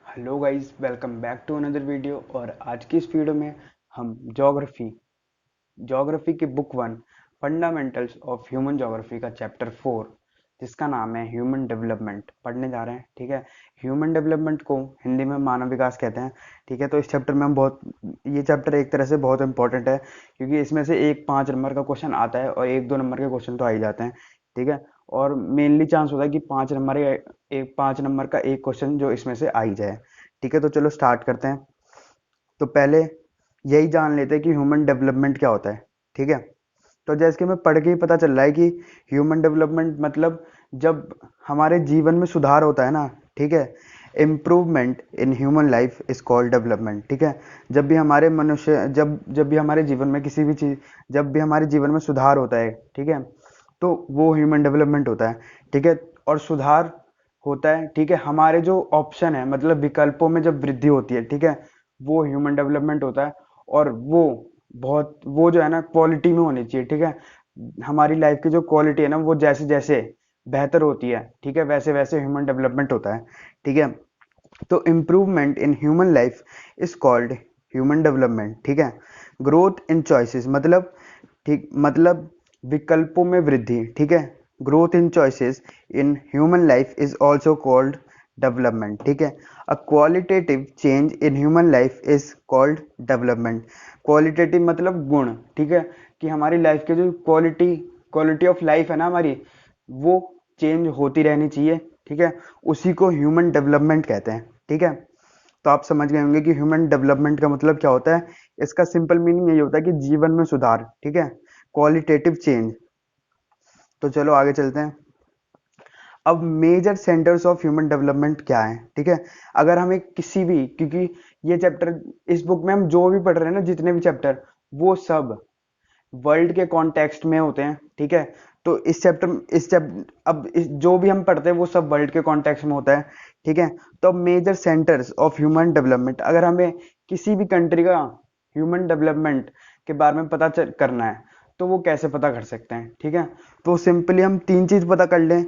Hello guys, welcome back to another video. और आज की इस वीडियो में हम ज्योग्राफी की book 1 fundamentals of human geography का चैप्टर 4 जिसका नाम है ह्यूमन डेवलपमेंट पढ़ने जा रहे हैं। ठीक है, ह्यूमन डेवलपमेंट को हिंदी में मानव विकास कहते हैं। ठीक है, तो इस चैप्टर में हम ये चैप्टर एक तरह से बहुत इंपॉर्टेंट है क्योंकि इसमें से एक 5 नंबर का क्वेश्चन आता है और 1-2 नंबर के क्वेश्चन तो आ ही जाते हैं। ठीक है, और मेनली चांस होता है कि 5 नंबर या एक 5 नंबर का एक क्वेश्चन जो इसमें से आ ही जाए। ठीक है, तो चलो स्टार्ट करते हैं। तो पहले यही जान लेते हैं कि ह्यूमन डेवलपमेंट क्या होता है। ठीक है, तो जैसे कि हमें पढ़ के ही पता चल रहा है कि ह्यूमन डेवलपमेंट मतलब जब हमारे जीवन में सुधार होता है ना। ठीक है, improvement in human life is called development. ठीक है, जब भी हमारे जीवन में किसी भी चीज जब भी हमारे जीवन में सुधार होता है, ठीक है, तो वो ह्यूमन डेवलपमेंट होता है। ठीक है, और सुधार होता है, ठीक है, हमारे जो ऑप्शन है मतलब विकल्पों में जब वृद्धि होती है, ठीक है, वो ह्यूमन डेवलपमेंट होता है। और वो जो है ना क्वालिटी में होनी चाहिए। ठीक है, हमारी लाइफ की जो क्वालिटी है ना वो जैसे जैसे बेहतर होती है, ठीक है, वैसे वैसे ह्यूमन डेवलपमेंट होता है। ठीक है, तो improvement in human life is called human development. ठीक है, ग्रोथ इन चॉइसेस मतलब विकल्पों में वृद्धि। ठीक है, growth in choices in human life is also called development. ठीक है, अ qualitative change in human life is called development. Qualitative मतलब गुण। ठीक है, कि हमारी लाइफ की जो क्वालिटी ऑफ लाइफ है ना हमारी, वो चेंज होती रहनी चाहिए। ठीक है, उसी को ह्यूमन डेवलपमेंट कहते हैं। ठीक है, तो आप समझ गए होंगे कि ह्यूमन डेवलपमेंट का मतलब क्या होता है। इसका सिंपल मीनिंग यही होता है कि जीवन में सुधार। ठीक है, क्वालिटेटिव चेंज। तो चलो आगे चलते हैं। अब major centres of human development क्या है। ठीक है, अगर हमें किसी भी, क्योंकि ये चैप्टर, इस बुक में हम जो भी पढ़ रहे हैं ना, जितने भी चैप्टर, वो सब वर्ल्ड के कॉन्टेक्स्ट में होते हैं। ठीक है, तो जो भी हम पढ़ते हैं वो सब वर्ल्ड के कॉन्टेक्स्ट में होता है। ठीक है, तो major centres of human development, अगर हमें किसी भी कंट्री का ह्यूमन डेवलपमेंट के बारे में करना है तो वो कैसे पता कर सकते हैं। ठीक है, तो सिंपली हम 3 चीज पता कर लें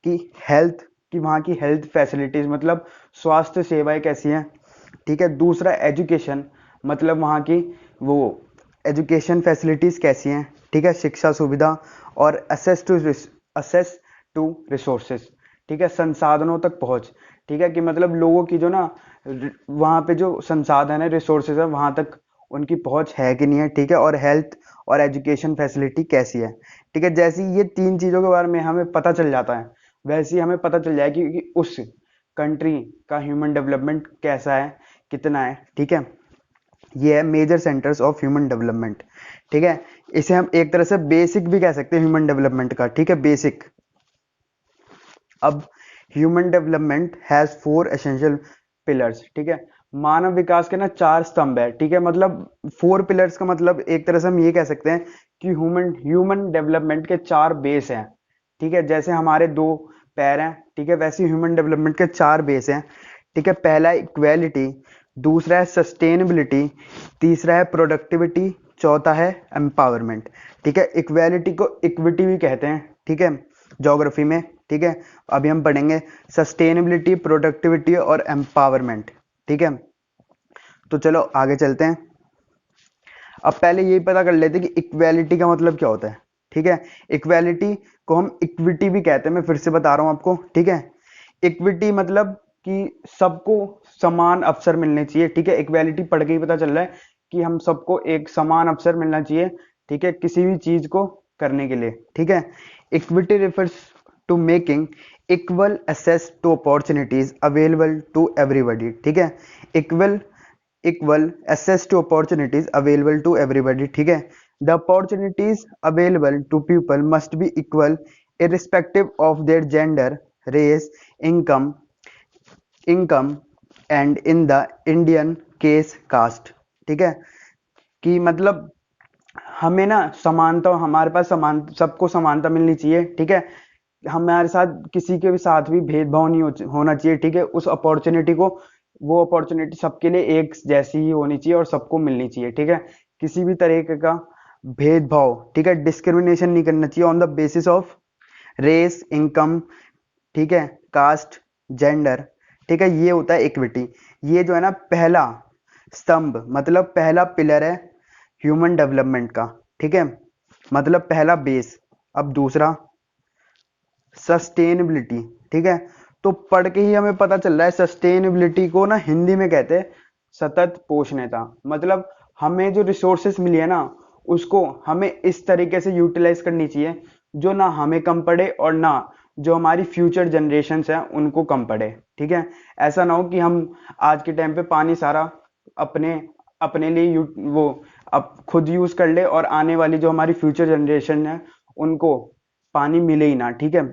कि हेल्थ, कि वहाँ की हेल्थ फैसिलिटीज मतलब स्वास्थ्य सेवाएं कैसी हैं। ठीक है, दूसरा एजुकेशन, मतलब वहाँ की वो एजुकेशन फैसिलिटीज कैसी हैं। ठीक है, शिक्षा सुविधा। और असेस टू रिसोर्सेज। ठीक है, संसाधनों तक पहुंच। ठीक है, कि मतलब लोगों की जो ना वहाँ पे जो संसाधन है, रिसोर्सेज है, वहाँ तक उनकी पहुंच है कि नहीं है। ठीक है, और हेल्थ और एजुकेशन फैसिलिटी कैसी है। ठीक है, जैसे ये 3 चीजों के बारे में हमें पता चल जाता है, वैसे ही हमें पता चल जाए कि उस कंट्री का ह्यूमन डेवलपमेंट कैसा है, कितना है। ठीक है, ये है major centres of human development. ठीक है, इसे हम एक तरह से बेसिक भी कह सकते हैं ह्यूमन डेवलपमेंट का। ठीक है, बेसिक। अब human development has 4 essential pillars. ठीक है, मानव विकास के ना 4 स्तंभ है। ठीक है, मतलब 4 पिलर्स का मतलब एक तरह से हम ये कह सकते हैं कि ह्यूमन ह्यूमन डेवलपमेंट के 4 बेस हैं। ठीक है, जैसे हमारे 2 पैर हैं, ठीक है, वैसे ह्यूमन डेवलपमेंट के 4 बेस हैं। ठीक है, पहला है इक्वेलिटी, दूसरा है सस्टेनेबिलिटी, तीसरा है प्रोडक्टिविटी, चौथा है एम्पावरमेंट। ठीक है, इक्वेलिटी को इक्विटी भी कहते हैं। ठीक है, ज्योग्राफी में। ठीक है, अभी हम पढ़ेंगे सस्टेनेबिलिटी, प्रोडक्टिविटी और एम्पावरमेंट। ठीक है, तो चलो आगे चलते हैं। अब पहले यही पता कर लेते हैं कि इक्वेलिटी का मतलब क्या होता है। ठीक है, इक्वेलिटी को हम इक्विटी भी कहते हैं, मैं फिर से बता रहा हूं आपको। ठीक है, इक्विटी मतलब कि सबको समान अवसर मिलने चाहिए। ठीक है, इक्वेलिटी पढ़ के ही पता चल रहा है कि हम सबको एक समान अवसर मिलना चाहिए। ठीक है, किसी भी चीज को करने के लिए। ठीक है, equity refers to making equal access to opportunities available to everybody. ठीक है, equal equal access to opportunities available to everybody. ठीक है, the opportunities available to people must be equal irrespective of their gender, race, income income and in the Indian case caste. ठीक है, कि मतलब हमें ना समानता, हमारे पास सबको समानता मिलनी चाहिए। ठीक है, हमारे साथ किसी के भी साथ भी भेदभाव नहीं होना चाहिए। ठीक है, उस अपॉर्चुनिटी को, वो अपॉर्चुनिटी सबके लिए एक जैसी ही होनी चाहिए और सबको मिलनी चाहिए। ठीक है, किसी भी तरीके का भेदभाव, ठीक है, डिस्क्रिमिनेशन नहीं करना चाहिए on the basis of race, income, ठीक है, कास्ट, जेंडर। ठीक है, ये होता है इक्विटी। ये जो है ना पहला स्तंभ, मतलब पहला पिलर है ह्यूमन डेवलपमेंट का, ठीक है, मतलब पहला बेस। अब दूसरा सस्टेनेबिलिटी, ठीक है। तो पढ़ के ही हमें पता चल रहा है सस्टेनेबिलिटी को ना हिंदी में कहते हैं सतत पोषणीयता। मतलब हमें जो रिसोर्सेस मिली है ना उसको हमें इस तरीके से यूटिलाइज करनी चाहिए जो ना हमें कम पड़े और ना जो हमारी फ्यूचर जनरेशन्स हैं उनको कम पड़े, ठीक है। ऐसा ना हो कि हम आज के टाइम पे पानी सारा अपने अपने लिए वो अब खुद यूज कर ले और आने वाली जो हमारी फ्यूचर जनरेशन है उनको पानी मिले ही ना, ठीक है।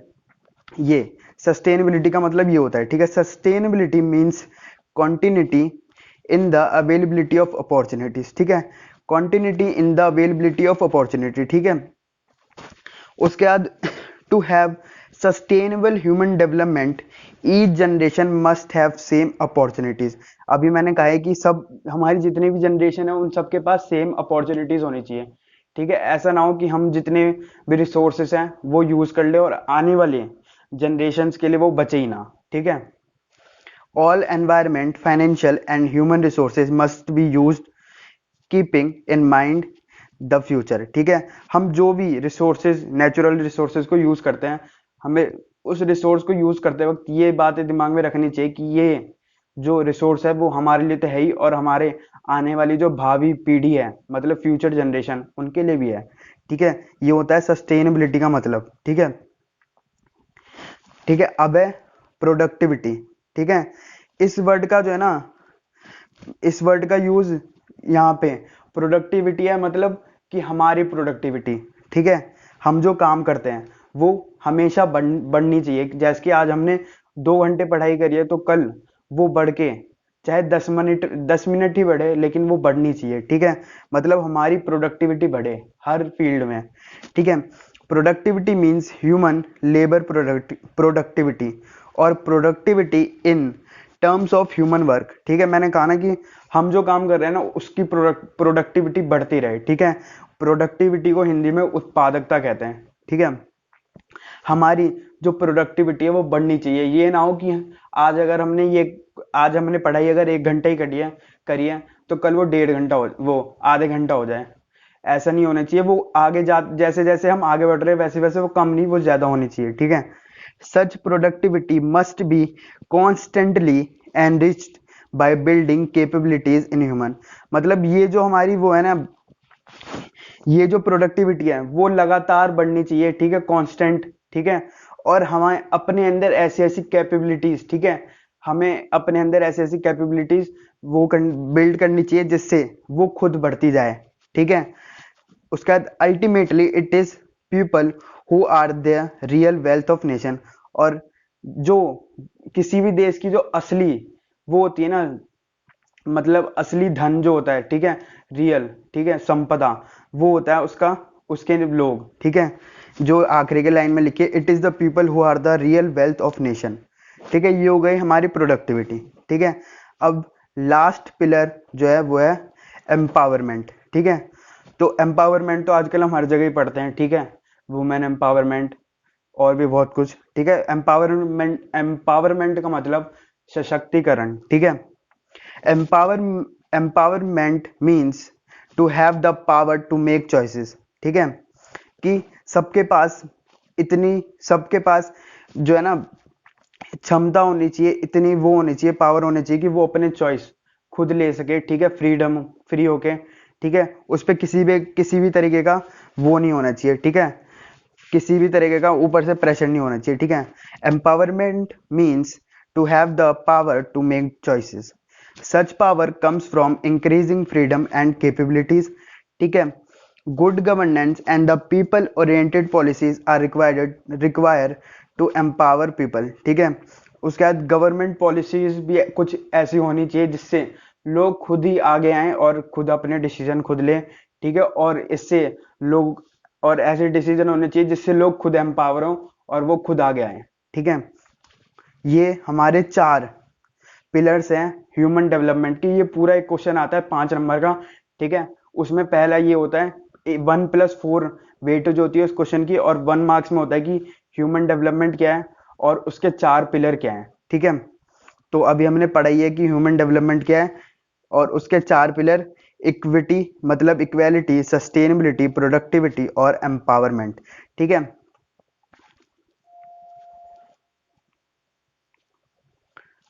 ये सस्टेनेबिलिटी का मतलब ये होता है, ठीक है। Sustainability means continuity in the availability of opportunities, ठीक है, continuity in the availability of opportunity, ठीक है। उसके बाद to have sustainable human development each generation must have same opportunities. अभी मैंने कहा है कि सब हमारी जितनी भी जनरेशन है उन सबके पास सेम अपॉर्चुनिटीज होनी चाहिए, ठीक है। ऐसा ना हो कि हम जितने भी रिसोर्सेस हैं वो यूज कर ले और आने वाले जनरेशन्स के लिए वो बचे ही ना, ठीक है। All environment financial and human resources must be used keeping in mind the future, ठीक है। हम जो भी रिसोर्सेज नेचुरल रिसोर्सेज को यूज करते हैं हमें उस रिसोर्स को यूज करते वक्त ये बातें दिमाग में रखनी चाहिए कि ये जो रिसोर्स है वो हमारे लिए तो है ही और हमारे आने वाली जो भावी पीढ़ी है मतलब फ्यूचर जनरेशन उनके लिए भी है, ठीक है। ये होता है सस्टेनेबिलिटी का मतलब, ठीक है। ठीक है, अब है प्रोडक्टिविटी, ठीक है। इस वर्ड का जो है ना इस वर्ड का यूज यहाँ पे प्रोडक्टिविटी है, मतलब कि हमारी प्रोडक्टिविटी, ठीक है, हम जो काम करते हैं वो हमेशा बढ़नी चाहिए। जैसे कि आज हमने 2 घंटे पढ़ाई करी है तो कल वो बढ़ के चाहे 10 मिनट ही बढ़े लेकिन वो बढ़नी चाहिए, ठीक है। मतलब हमारी प्रोडक्टिविटी बढ़े हर फील्ड में, ठीक है। Productivity means human labour productivity और productivity in terms of human work, ठीक है। मैंने कहा ना कि हम जो काम कर रहे हैं ना उसकी प्रोडक्टिविटी बढ़ती रहे, ठीक है। प्रोडक्टिविटी को हिंदी में उत्पादकता कहते हैं, ठीक है। हमारी जो प्रोडक्टिविटी है वो बढ़नी चाहिए। ये ना हो कि आज हमने पढ़ाई अगर 1 घंटे ही करी है तो कल वो 1.5 घंटा वो आधे घंटा हो जाए। ऐसा नहीं होना चाहिए। वो आगे जैसे जैसे हम आगे बढ़ रहे हैं वैसे वैसे वो कम नहीं वो ज्यादा होनी चाहिए, ठीक है। Such productivity must be constantly enriched by building capabilities in human. मतलब ये जो हमारी वो है ना ये जो प्रोडक्टिविटी है वो लगातार बढ़नी चाहिए, ठीक है, कांस्टेंट, ठीक है। और हमें अपने अंदर ऐसी ऐसी कैपेबिलिटीज, ठीक है, हमें अपने अंदर ऐसी ऐसी कैपेबिलिटीज वो बिल्ड करनी चाहिए जिससे वो खुद बढ़ती जाए, ठीक है। उसके बाद ultimately it is people who are the real wealth of nation. और जो किसी भी देश की जो असली वो होती है ना मतलब असली धन जो होता है, ठीक है, रियल, ठीक है, संपदा, वो होता है उसका उसके लोग, ठीक है। जो आखिरी के लाइन में लिखे it is the people who are the real wealth of nation, ठीक है। ये हो गई हमारी प्रोडक्टिविटी, ठीक है। अब लास्ट पिलर जो है वो है एम्पावरमेंट, ठीक है। तो एम्पावरमेंट तो आजकल हम हर जगह ही पढ़ते हैं, ठीक है, वुमेन एम्पावरमेंट और भी बहुत कुछ, ठीक है। एम्पावरमेंट का मतलब सशक्तिकरण, ठीक है। Empower empowerment means to have the power to make choices, ठीक है। कि सबके पास जो है ना क्षमता होनी चाहिए, इतनी वो होनी चाहिए, पावर होनी चाहिए कि वो अपने चॉइस खुद ले सके, ठीक है, फ्री होके, ठीक है। उस पर किसी भी तरीके का वो नहीं होना चाहिए, ठीक है, किसी भी तरीके का ऊपर से प्रेशर नहीं होना चाहिए, ठीक है। Empowerment means to have the power to make choices. Such power comes from increasing freedom and capabilities, ठीक है। Good governance and the people oriented policies are require to empower people, ठीक है। उसके बाद गवर्नमेंट पॉलिसीज भी कुछ ऐसी होनी चाहिए जिससे लोग खुद ही आगे आए और खुद अपने डिसीजन खुद लें, ठीक है। और इससे लोग और ऐसे डिसीजन होने चाहिए जिससे लोग खुद एम्पावर हों और वो खुद आगे आए, ठीक है। ये हमारे 4 पिलर्स हैं ह्यूमन डेवलपमेंट की। ये पूरा एक क्वेश्चन आता है 5 नंबर का, ठीक है। उसमें पहला ये होता है 1+4 वेटेज होती है उस क्वेश्चन की और 1 मार्क्स में होता है कि ह्यूमन डेवलपमेंट क्या है और उसके 4 पिलर क्या है, ठीक है। तो अभी हमने पढ़ाई है कि ह्यूमन डेवलपमेंट क्या है, और उसके 4 पिलर, इक्विटी मतलब इक्वेलिटी, सस्टेनेबिलिटी, प्रोडक्टिविटी और एम्पावरमेंट। ठीक है,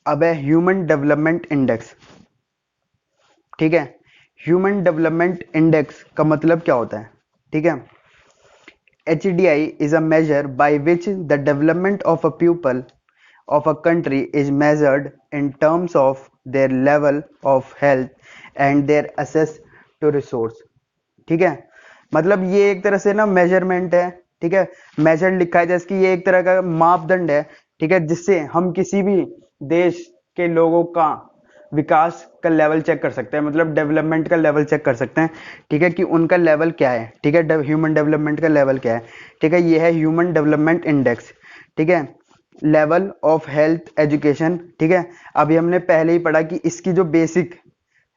अब है ह्यूमन डेवलपमेंट इंडेक्स। ठीक है, ह्यूमन डेवलपमेंट इंडेक्स का मतलब क्या होता है? ठीक है, HDI is a measure by which the development of a pupil of a country is measured in terms of their level of health and their access to resource। ठीक है, मतलब ये एक तरह से ना मेजरमेंट है। ठीक है, मेजर लिखा है जैसे कि ये एक तरह का मापदंड है। ठीक है, जिससे हम किसी भी देश के लोगों का विकास का लेवल चेक कर सकते हैं, मतलब डेवलपमेंट का लेवल चेक कर सकते हैं। ठीक है, कि उनका लेवल क्या है। ठीक है, ह्यूमन डेवलपमेंट का लेवल क्या है। ठीक है, ये है ह्यूमन डेवलपमेंट इंडेक्स। ठीक है, लेवल ऑफ हेल्थ एजुकेशन। ठीक है, अभी हमने पहले ही पढ़ा कि इसकी जो बेसिक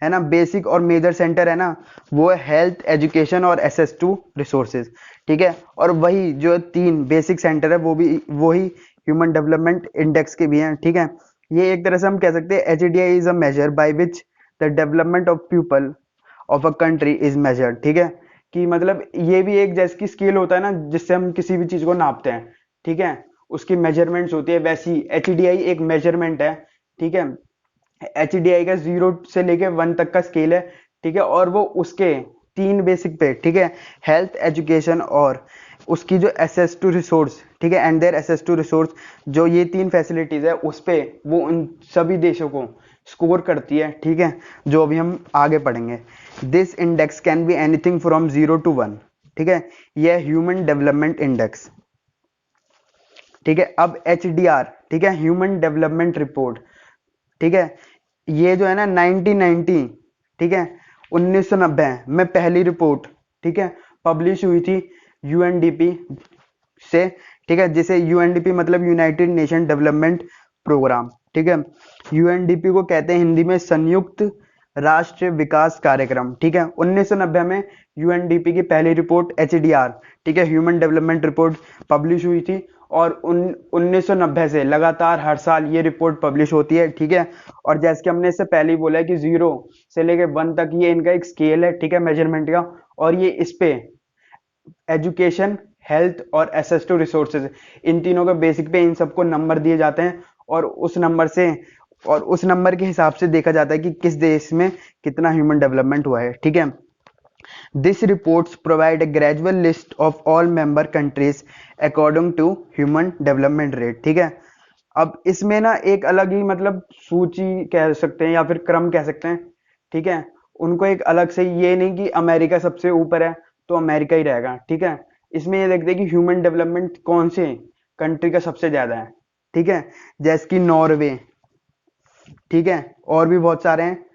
है ना, बेसिक और मेजर सेंटर है ना, वो है हेल्थ, एजुकेशन और एसेस टू रिसोर्सेज। ठीक है, और वही जो 3 बेसिक सेंटर है वो भी वही ह्यूमन डेवलपमेंट इंडेक्स के भी हैं। ठीक है, ये एक तरह से हम कह सकते हैं HDI is a measure by which the development of people of a country is measured. ठीक है, कि मतलब ये भी एक जैसे की स्केल होता है ना, जिससे हम किसी भी चीज को नापते हैं। ठीक है, उसकी मेजरमेंट्स होती है, वैसी HDI एक मेजरमेंट है। ठीक है, HDI का 0 से लेके 1 तक का स्केल है। ठीक है, और वो उसके 3 बेसिक पे, ठीक है, हेल्थ, एजुकेशन और उसकी जो एसेस टू रिसोर्स, ठीक है, and their access to resource, जो ये 3 फैसिलिटीज है उस पे वो उन सभी देशों को स्कोर करती है। ठीक है, जो अभी हम आगे पढ़ेंगे। This index can be anything from 0 to 1। ठीक है, यह ह्यूमन डेवलपमेंट इंडेक्स। ठीक है, अब HDR, ठीक है, ह्यूमन डेवलपमेंट रिपोर्ट। ठीक है, ये जो है ना 1990, ठीक है, 1990 में पहली रिपोर्ट, ठीक है, पब्लिश हुई थी UNDP से। ठीक है, जिसे UNDP मतलब यूनाइटेड नेशन डेवलपमेंट प्रोग्राम। ठीक है, UNDP को कहते हैं हिंदी में संयुक्त राष्ट्र विकास कार्यक्रम। ठीक है, 1990 में UNDP की पहली रिपोर्ट HDR, ठीक है, ह्यूमन डेवलपमेंट रिपोर्ट पब्लिश हुई थी। और 1990 से लगातार हर साल ये रिपोर्ट पब्लिश होती है। ठीक है, और जैसे कि हमने इससे पहले ही बोला है कि 0 से लेके 1 तक ये इनका एक स्केल है। ठीक है, मेजरमेंट का, और ये इस पे एजुकेशन, हेल्थ और एसेस टू रिसोर्सेज, इन तीनों के बेसिक पे इन सबको नंबर दिए जाते हैं, और उस नंबर के हिसाब से देखा जाता है कि किस देश में कितना ह्यूमन डेवलपमेंट हुआ है। ठीक है, this reports provide a gradual list of all member countries according to human development rate। ठीक है, अब इसमें ना एक अलग ही मतलब सूची कह सकते हैं या फिर क्रम कह सकते हैं। ठीक है, उनको एक अलग से, ये नहीं कि अमेरिका सबसे ऊपर है तो अमेरिका ही रहेगा। ठीक है, इसमें ये देखते हैं कि ह्यूमन डेवलपमेंट कौन से कंट्री का सबसे ज्यादा है। ठीक है, जैसे कि नॉर्वे। ठीक है, और भी बहुत सारे हैं।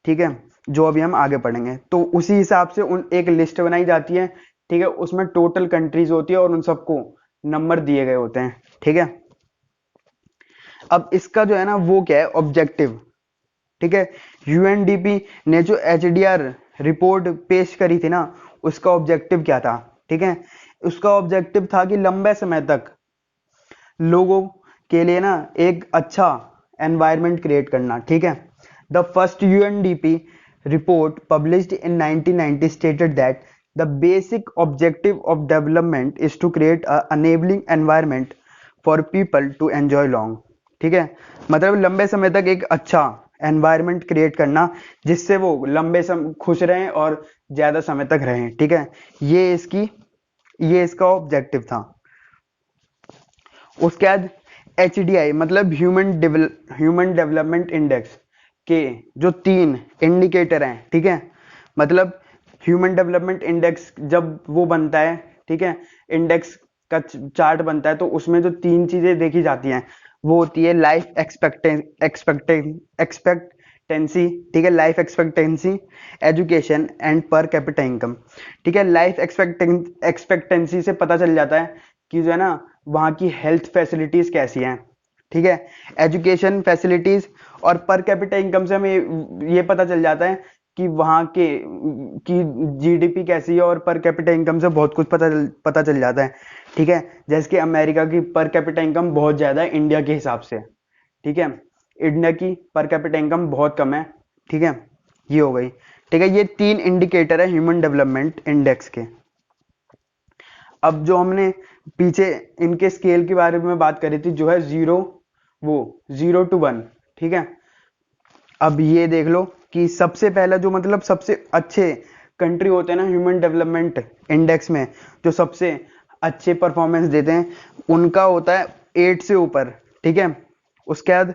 ठीक है, जो अभी हम आगे पढ़ेंगे, तो उसी हिसाब से उन एक लिस्ट बनाई जाती है। ठीक है, उसमें टोटल कंट्रीज होती है और उन सबको नंबर दिए गए होते हैं। ठीक है, अब इसका जो है ना वो क्या है, ऑब्जेक्टिव। ठीक है, UNDP ने जो HDR रिपोर्ट पेश करी थी ना, उसका ऑब्जेक्टिव क्या था? ठीक है, उसका ऑब्जेक्टिव था कि लंबे समय तक लोगों के लिए ना एक अच्छा एनवायरनमेंट क्रिएट करना। ठीक है, the first UNDP report published in 1990 stated that the basic objective of development is to create a enabling environment for people to enjoy long। ठीक है, मतलब लंबे समय तक एक अच्छा एनवायरनमेंट क्रिएट करना जिससे वो लंबे समय खुश रहें और ज्यादा समय तक रहें। ठीक है, ये इसका ऑब्जेक्टिव था। उसके बाद HDI मतलब ह्यूमन डेवलपमेंट इंडेक्स के जो 3 इंडिकेटर हैं। ठीक है, मतलब ह्यूमन डेवलपमेंट इंडेक्स जब वो बनता है, ठीक है, इंडेक्स का चार्ट बनता है, तो उसमें जो 3 चीजें देखी जाती हैं वो होती है लाइफ एक्सपेक्टेंसी, ठीक है, life expectancy, education and per capita income. ठीक है, लाइफ एक्सपेक्टेंसी से पता चल जाता है कि जो है ना वहाँ की हेल्थ फैसिलिटीज कैसी हैं। ठीक है, एजुकेशन फैसिलिटीज और पर कैपिटा इनकम से हमें ये पता चल जाता है कि वहाँ के की GDP कैसी है, और पर कैपिटा इनकम से बहुत कुछ पता चल जाता है। ठीक है, जैसे कि अमेरिका की पर कैपिटा इनकम बहुत ज्यादा है इंडिया के हिसाब से। ठीक है, इंडिया की पर कैपिटा इनकम बहुत कम है, ठीक है, ये हो गई, ठीक है। ये 3 इंडिकेटर है ह्यूमन डेवलपमेंट इंडेक्स के। अब जो हमने पीछे इनके स्केल के बारे में बात करी थी, जो है 0 to 1, ठीक है। अब ये देख लो कि सबसे पहला जो मतलब सबसे अच्छे कंट्री होते हैं ना ह्यूमन डेवलपमेंट इंडेक्स में, जो सबसे अच्छे परफॉर्मेंस देते हैं, उनका होता है 8 से ऊपर, ठीक है। उसके बाद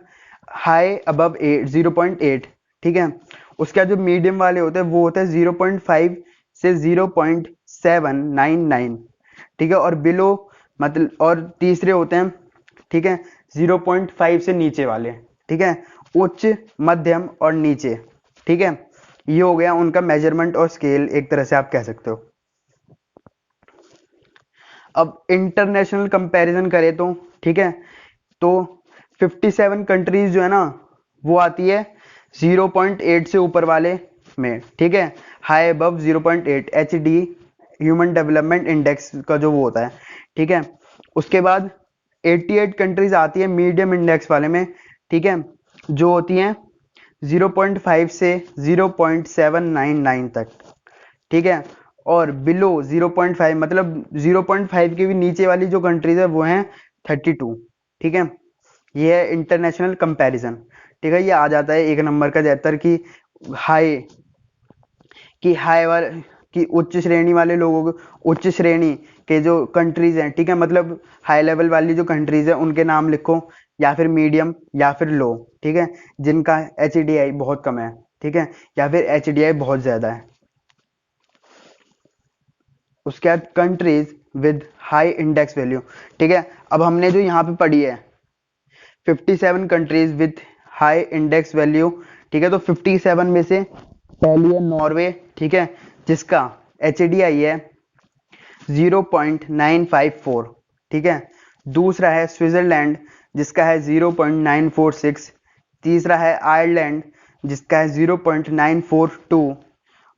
हाई अबव 8, 0.8, ठीक है। उसके बाद जो मीडियम वाले होते हैं वो होते हैं 0.5 से 0.799, ठीक है। और बिलो मतलब और तीसरे होते हैं, ठीक है, 0.5 से नीचे वाले, ठीक है। उच्च, मध्यम और नीचे, ठीक है। ये हो गया उनका मेजरमेंट और स्केल, एक तरह से आप कह सकते हो। अब इंटरनेशनल कंपैरिजन करें तो, ठीक है, तो 57 कंट्रीज जो है ना वो आती है 0.8 से ऊपर वाले में, ठीक है। High above 0.8 HD human development index का जो वो होता है, ठीक है। उसके बाद 88 कंट्रीज आती है मीडियम इंडेक्स वाले में, ठीक है, जो होती हैं 0.5 से 0.799 तक, ठीक है। और बिलो 0.5 मतलब 0.5 के भी नीचे वाली जो कंट्रीज है वो हैं 32, ठीक है। ये है इंटरनेशनल कंपैरिजन, ठीक है। ये आ जाता है 1 नंबर का ज्यादातर हाई कि हाई वाले कि उच्च श्रेणी वाले लोगों को, उच्च श्रेणी के जो कंट्रीज हैं, ठीक है, मतलब हाई लेवल वाली जो कंट्रीज है उनके नाम लिखो, या फिर मीडियम या फिर लो, ठीक है, जिनका HDI बहुत कम है, ठीक है, या फिर HDI बहुत ज्यादा है। उसके बाद countries with high index value, ठीक है। अब हमने जो यहाँ पे पढ़ी है 57 countries with high index value, ठीक है, तो 57 में से पहली है नॉर्वे, ठीक है, जिसका HDI है 0.954, ठीक है। दूसरा है स्विट्जरलैंड जिसका है 0.946, तीसरा है आयरलैंड जिसका है 0.942,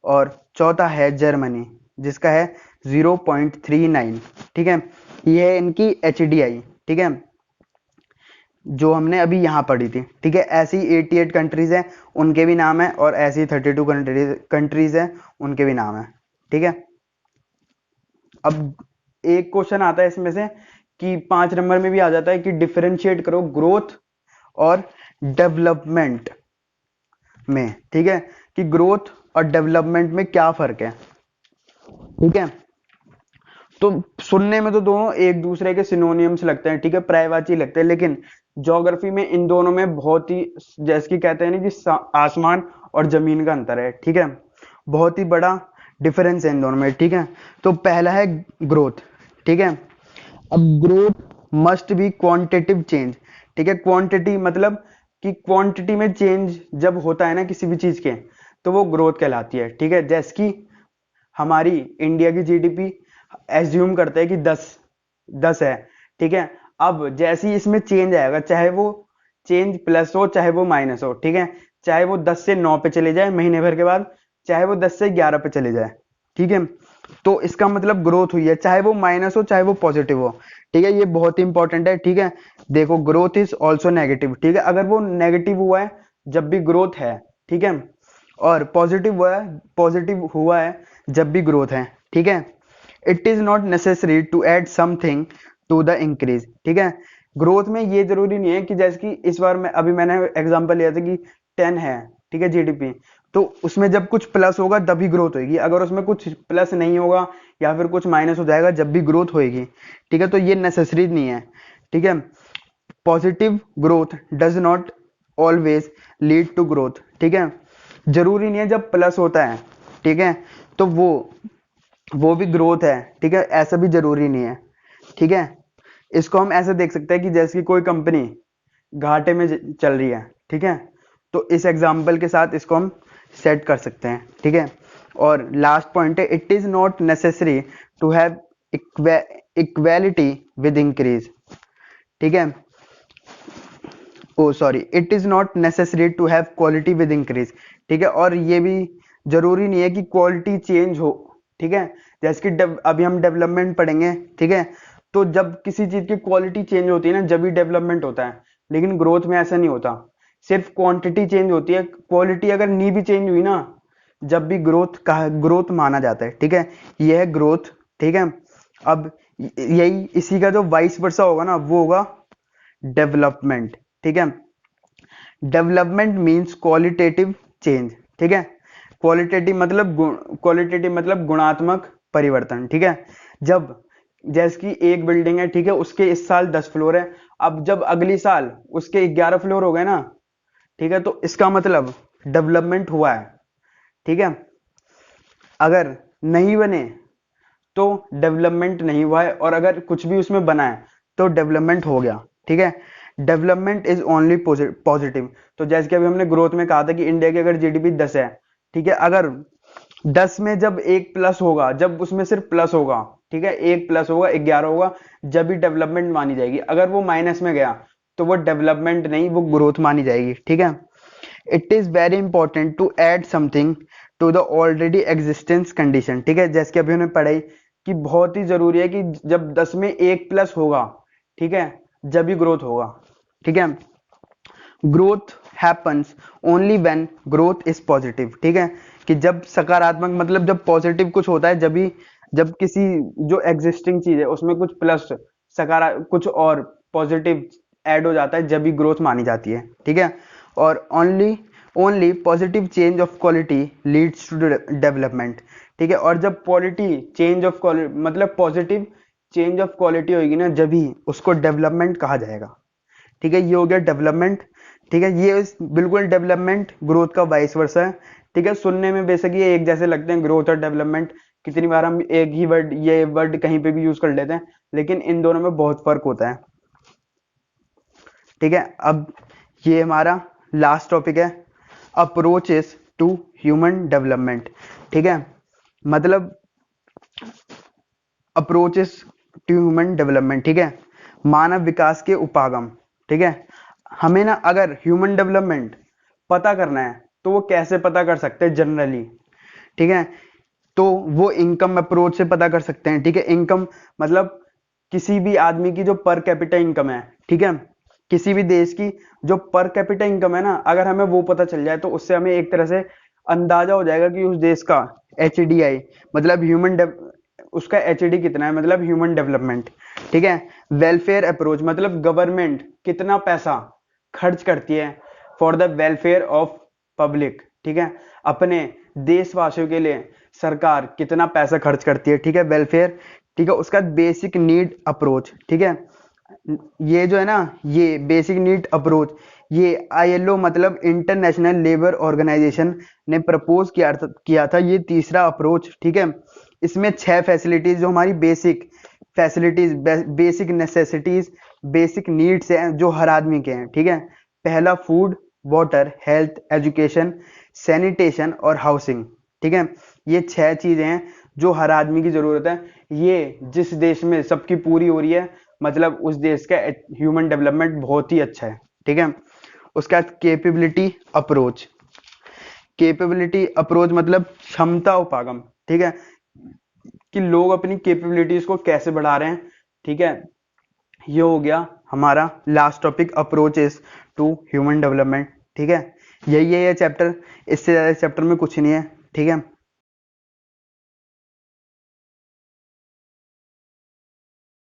और चौथा है जर्मनी जिसका है 0.39, ठीक है। ये है इनकी HDI, ठीक है, जो हमने अभी यहाँ पढ़ी थी, ठीक है। ऐसी 88 कंट्रीज हैं उनके भी नाम है, और ऐसी 32 कंट्रीज हैं उनके भी नाम है, ठीक है। अब एक क्वेश्चन आता है इसमें से कि 5 नंबर में भी आ जाता है कि डिफरेंशिएट करो ग्रोथ और डेवलपमेंट में, ठीक है, कि ग्रोथ और डेवलपमेंट में क्या फर्क है, ठीक है। तो सुनने में तो दोनों एक दूसरे के सिनोनियम्स लगते हैं, ठीक है, पर्यायवाची लगते हैं, लेकिन ज्योग्राफी में इन दोनों में बहुत ही, जैसे कि कहते हैं ना कि आसमान और जमीन का अंतर है, ठीक है, बहुत ही बड़ा डिफरेंस है इन दोनों में, ठीक है। तो पहला है ग्रोथ, ठीक है। अब growth must be quantitative change, ठीक है। क्वांटिटी मतलब कि क्वांटिटी में चेंज जब होता है ना किसी भी चीज के, तो वो ग्रोथ कहलाती है, ठीक है। जैसे कि हमारी इंडिया की GDP एज्यूम करते हैं कि 10 है, ठीक है। अब जैसे ही इसमें चेंज आएगा, चाहे वो चेंज प्लस हो चाहे वो माइनस हो, ठीक है, चाहे वो 10 से 9 पे चले जाए महीने भर के बाद, चाहे वो 10 से 11 पे चले जाए, ठीक है, तो इसका मतलब ग्रोथ हुई है, चाहे वो माइनस हो चाहे वो पॉजिटिव हो, ठीक है। ये बहुत ही इंपॉर्टेंट है, ठीक है। देखो ग्रोथ इज ऑल्सो नेगेटिव, ठीक है, अगर वो नेगेटिव हुआ है जब भी ग्रोथ है, ठीक है, और पॉजिटिव हुआ है जब भी ग्रोथ है, ठीक है। It is not necessary to add something to the increase, ठीक है। ग्रोथ में ये जरूरी नहीं है कि जैसे कि इस बार मैंने एग्जांपल लिया था कि 10 है, ठीक है, GDP, तो उसमें जब कुछ प्लस होगा तभी ग्रोथ होगी, अगर उसमें कुछ प्लस नहीं होगा या फिर कुछ माइनस हो जाएगा जब भी ग्रोथ होगी, ठीक है। तो ये नेसेसरी नहीं है, ठीक है। Positive growth does not always lead to growth, ठीक है, जरूरी नहीं है जब प्लस होता है, ठीक है, तो वो भी ग्रोथ है, ठीक है, ऐसा भी जरूरी नहीं है, ठीक है। इसको हम ऐसे देख सकते हैं कि जैसे कि कोई कंपनी घाटे में चल रही है, ठीक है, तो इस एग्जांपल के साथ इसको हम सेट कर सकते हैं, ठीक है। और लास्ट पॉइंट है, it is not necessary to have equality with increase, ठीक है, oh sorry, it is not necessary to have quality with increase, ठीक है। और ये भी जरूरी नहीं है कि क्वालिटी चेंज हो, ठीक है। जैसे कि अभी हम डेवलपमेंट पढ़ेंगे, ठीक है, तो जब किसी चीज की क्वालिटी चेंज होती है ना जब भी डेवलपमेंट होता है, लेकिन ग्रोथ में ऐसा नहीं होता सिर्फ क्वांटिटी चेंज होती है, क्वालिटी अगर नहीं भी चेंज हुई ना, जब भी ग्रोथ माना जाता है। ठीक है, ये है ग्रोथ। ठीक है, अब यही इसी का जो वाइस वर्सा होगा ना, वो होगा डेवलपमेंट। ठीक है, डेवलपमेंट मीन्स क्वालिटेटिव चेंज। ठीक है, क्वालिटेटिव मतलब गुणात्मक परिवर्तन। ठीक है, जब जैसे कि एक बिल्डिंग है, ठीक है, उसके इस साल 10 फ्लोर है, अब जब अगली साल उसके 11 फ्लोर हो गए ना, ठीक है, तो इसका मतलब डेवलपमेंट हुआ है। ठीक है, अगर नहीं बने तो डेवलपमेंट नहीं हुआ है, और अगर कुछ भी उसमें बना है तो डेवलपमेंट हो गया। ठीक है, डेवलपमेंट इज ओनली पॉजिटिव। तो जैसे कि अभी हमने ग्रोथ में कहा था कि इंडिया की अगर जीडीपी 10 है, ठीक है, अगर 10 में जब एक प्लस होगा, जब उसमें सिर्फ प्लस होगा, ठीक है, एक प्लस होगा, 11 होगा, जब भी डेवलपमेंट मानी जाएगी। अगर वो माइनस में गया तो वो डेवलपमेंट नहीं, वो ग्रोथ मानी जाएगी। ठीक है, it is very important to add something to the already existence condition. ठीक है, जैसे कि अभी हमने पढ़ाई कि बहुत ही जरूरी है कि जब 10 में एक प्लस होगा, ठीक है, जब भी ग्रोथ होगा। ठीक है, growth happens only when growth is positive. ठीक है, कि जब सकारात्मक मतलब जब पॉजिटिव कुछ होता है, जब भी जब किसी जो एग्जिस्टिंग चीज है उसमें कुछ प्लस कुछ और पॉजिटिव ऐड हो जाता है, जब भी ग्रोथ मानी जाती है। ठीक है, और only only positive change of quality leads to development. ठीक है, और जब क्वालिटी चेंज ऑफ क्वालिटी मतलब पॉजिटिव चेंज ऑफ क्वालिटी होगी ना, जब ही उसको डेवलपमेंट कहा जाएगा। ठीक है, ये हो गया डेवलपमेंट। ठीक है, ये बिल्कुल डेवलपमेंट ग्रोथ का वाइस वर्सा है। ठीक है, सुनने में बेशक ये एक जैसे लगते हैं, ग्रोथ और डेवलपमेंट, कितनी बार हम एक ही वर्ड, ये वर्ड कहीं पे भी यूज कर लेते हैं, लेकिन इन दोनों में बहुत फर्क होता है। ठीक है, अब ये हमारा लास्ट टॉपिक है, अप्रोचेस टू ह्यूमन डेवलपमेंट। ठीक है, मतलब अप्रोचेस टू ह्यूमन डेवलपमेंट। ठीक है, मानव विकास के उपागम। ठीक है, हमें ना अगर ह्यूमन डेवलपमेंट पता करना है तो वो कैसे पता कर सकते हैं जनरली। ठीक है, तो वो इनकम अप्रोच से पता कर सकते हैं। ठीक है, इनकम मतलब किसी भी आदमी की जो पर कैपिटा इनकम है, ठीक है, किसी भी देश की जो पर कैपिटा इनकम है ना, अगर हमें वो पता चल जाए तो उससे हमें एक तरह से अंदाजा हो जाएगा कि उस देश का HDI मतलब उसका HDI कितना है, मतलब ह्यूमन डेवलपमेंट। ठीक है, वेलफेयर अप्रोच मतलब गवर्नमेंट कितना पैसा खर्च करती है for the welfare of public. ठीक है, अपने देशवासियों के लिए सरकार कितना पैसा खर्च करती है। ठीक है, वेलफेयर। ठीक है, उसका बेसिक नीड अप्रोच। ठीक है, ये जो है ना, ये बेसिक नीड अप्रोच, ये ILO मतलब इंटरनेशनल लेबर ऑर्गेनाइजेशन ने प्रपोज किया था ये तीसरा अप्रोच। ठीक है, इसमें 6 फैसिलिटीज जो हमारी basic facilities, basic necessities, basic needs हैं जो हर आदमी के हैं। ठीक है, पहला food, water, health, education, sanitation और हाउसिंग। ठीक है, ये 6 चीजें हैं जो हर आदमी की जरूरत है। ये जिस देश में सबकी पूरी हो रही है, मतलब उस देश का ह्यूमन डेवलपमेंट बहुत ही अच्छा है। ठीक है, उसके बाद कैपेबिलिटी अप्रोच मतलब क्षमता उपागम। ठीक है, कि लोग अपनी कैपेबिलिटीज को कैसे बढ़ा रहे हैं। ठीक है, ये हो गया हमारा last topic, approaches to human development. ठीक है, यही है ये चैप्टर, इससे ज्यादा चैप्टर में कुछ नहीं है। ठीक है,